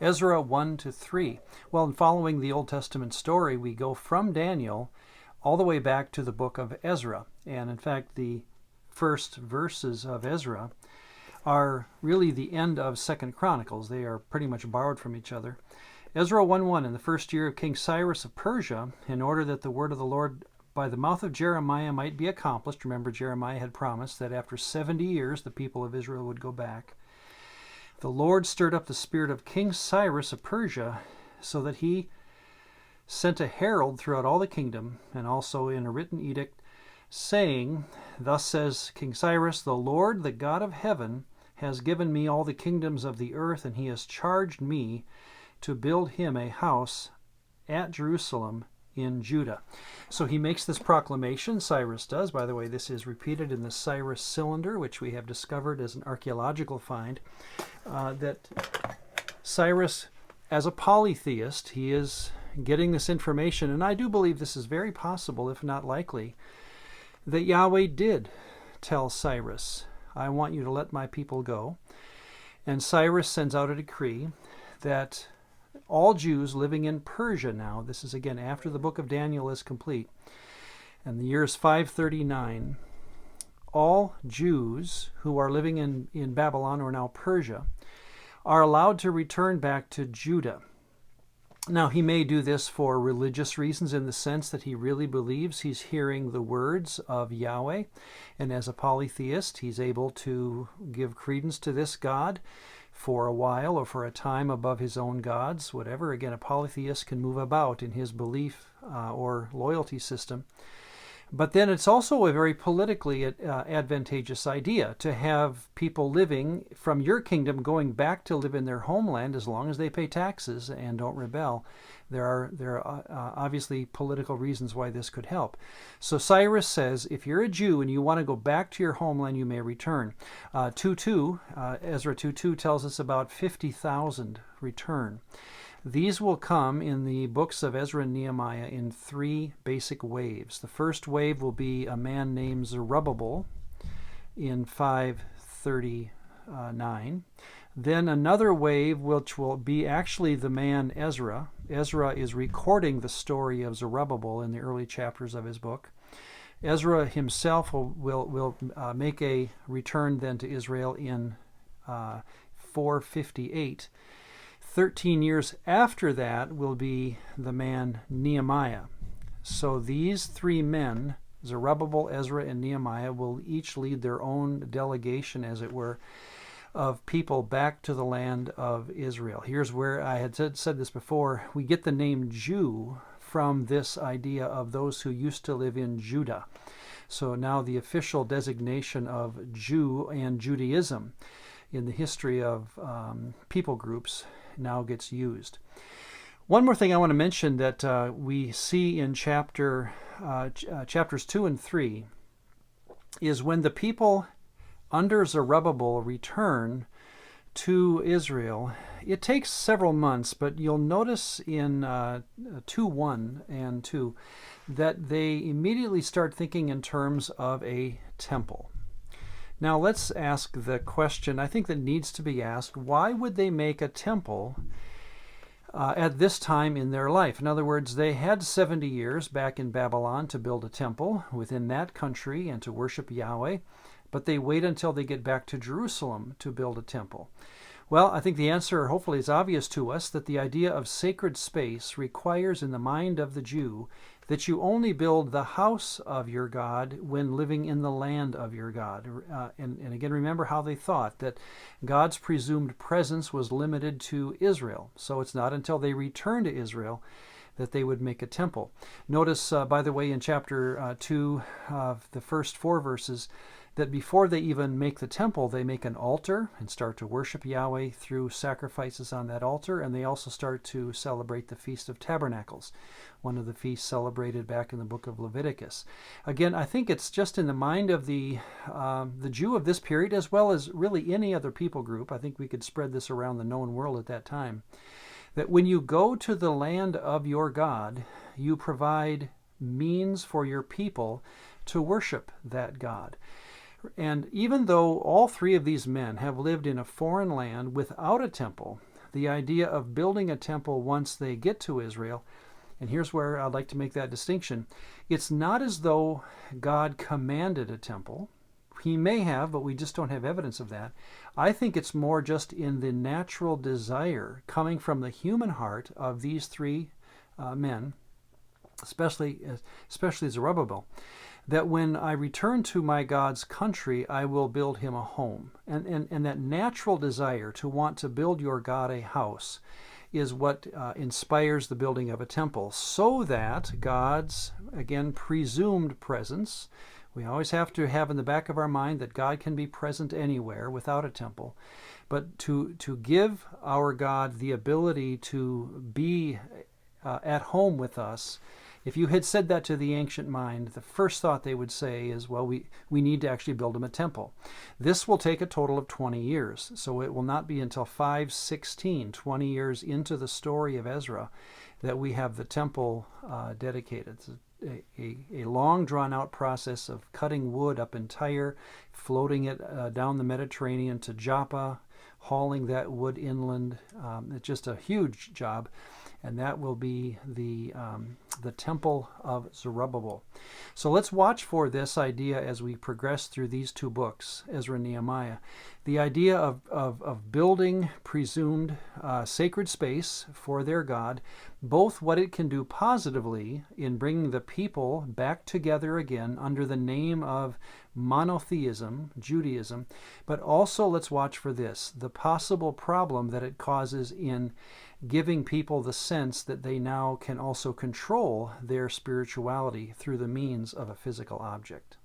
Ezra 1 to 3. Well, in following the Old Testament story, we go from Daniel all the way back to the book of Ezra. And in fact, the first verses of Ezra are really the end of 2nd Chronicles. They are pretty much borrowed from each other. Ezra 1:1, in the first year of King Cyrus of Persia, in order that the word of the Lord by the mouth of Jeremiah might be accomplished. Remember, Jeremiah had promised that after 70 years the people of Israel would go back. The Lord stirred up the spirit of King Cyrus of Persia so that he sent a herald throughout all the kingdom, and also in a written edict, saying, Thus says King Cyrus, the Lord, the God of heaven, has given me all the kingdoms of the earth, and he has charged me to build him a house at Jerusalem in Judah. So he makes this proclamation, Cyrus does. By the way, this is repeated in the Cyrus cylinder, which we have discovered as an archaeological find, that Cyrus, as a polytheist, he is getting this information, and I do believe this is very possible, if not likely, that Yahweh did tell Cyrus, I want you to let my people go. And Cyrus sends out a decree that all Jews living in Persia now, this is again after the book of Daniel is complete, and the year is 539, all Jews who are living in Babylon, or now Persia, are allowed to return back to Judah. Now, he may do this for religious reasons, in the sense that he really believes he's hearing the words of Yahweh, and as a polytheist, he's able to give credence to this God for a while or for a time above his own gods, whatever. Again, a polytheist can move about in his belief or loyalty system. But then it's also a very politically advantageous idea to have people living from your kingdom going back to live in their homeland, as long as they pay taxes and don't rebel. There are obviously political reasons why this could help. So Cyrus says, if you're a Jew and you want to go back to your homeland, you may return. Ezra 2:2 tells us about 50,000 return. These will come in the books of Ezra and Nehemiah in 3 basic waves. The first wave will be a man named Zerubbabel in 539. Then another wave, which will be actually the man Ezra. Ezra is recording the story of Zerubbabel in the early chapters of his book. Ezra himself will make a return then to Israel in 458. 13 years after that will be the man Nehemiah. So these 3 men, Zerubbabel, Ezra, and Nehemiah, will each lead their own delegation, as it were, of people back to the land of Israel. Here's where I had said this before. We get the name Jew from this idea of those who used to live in Judah. So now the official designation of Jew and Judaism in the history of people groups now gets used. One more thing I want to mention that we see in chapters 2 and 3 is when the people under Zerubbabel return to Israel. It takes several months, but you'll notice in 2:1 and 2 that they immediately start thinking in terms of a temple. Now let's ask the question, I think, that needs to be asked: why would they make a temple at this time in their life? In other words, they had 70 years back in Babylon to build a temple within that country and to worship Yahweh, but they wait until they get back to Jerusalem to build a temple. Well, I think the answer hopefully is obvious to us, that the idea of sacred space requires in the mind of the Jew that you only build the house of your God when living in the land of your God. And again, remember how they thought that God's presumed presence was limited to Israel. So it's not until they return to Israel that they would make a temple. Notice, by the way, in chapter 2, the first 4 verses, that before they even make the temple, they make an altar and start to worship Yahweh through sacrifices on that altar, and they also start to celebrate the Feast of Tabernacles, one of the feasts celebrated back in the book of Leviticus. Again, I think it's just in the mind of the Jew of this period, as well as really any other people group. I think we could spread this around the known world at that time, that when you go to the land of your God, you provide means for your people to worship that God. And even though all 3 of these men have lived in a foreign land without a temple, the idea of building a temple once they get to Israel. And here's where I'd like to make that distinction. It's not as though God commanded a temple. He may have, but we just don't have evidence of that. I think it's more just in the natural desire coming from the human heart of these three men, especially Zerubbabel, that when I return to my God's country, I will build him a home. And that natural desire to want to build your God a house is what inspires the building of a temple, so that God's, again, presumed presence, we always have to have in the back of our mind that God can be present anywhere without a temple, but to give our God the ability to be at home with us. If you had said that to the ancient mind, the first thought they would say is, well, we need to actually build him a temple. This will take a total of 20 years, so it will not be until 516, 20 years into the story of Ezra, that we have the temple dedicated. It's a long, drawn-out process of cutting wood up in Tyre, floating it down the Mediterranean to Joppa, hauling that wood inland. It's just a huge job. And that will be the temple of Zerubbabel. So let's watch for this idea as we progress through these two books, Ezra and Nehemiah. The idea of building presumed sacred space for their God, both what it can do positively in bringing the people back together again under the name of monotheism, Judaism, but also let's watch for this, the possible problem that it causes in giving people the sense that they now can also control their spirituality through the means of a physical object.